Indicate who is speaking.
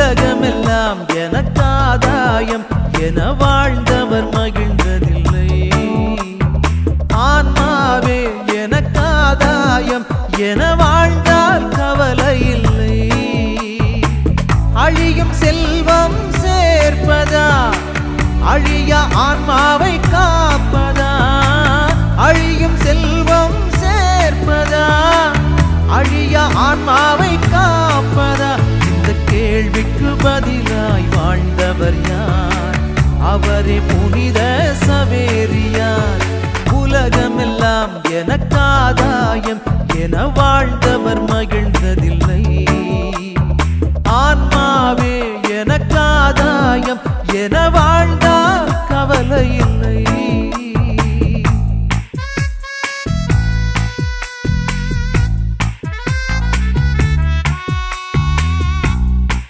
Speaker 1: உலகமெல்லாம் எனக்காதாயம் என வாழ்ந்தவர் மகிழ்ந்ததில்லை. ஆன்மாவே எனக்காதாயம் என வாழ்ந்தால் கவலை இல்லை. அழியும் செல்வம் சேர்ப்பதா அழிய ஆன்மாவை காப்பதா? அழியும் செல்வம் சேர்ப்பதா அழிய ஆன்மாவை காப்பதா? இந்த கேள்விக்கு பதிலாய் வாழ்ந்தவர் யார்? அவரே புனித சவேரியார். உலகமெல்லாம் எனக்காதாயம் என வாழ்ந்தவர் மகிழ்ந்ததில்லை.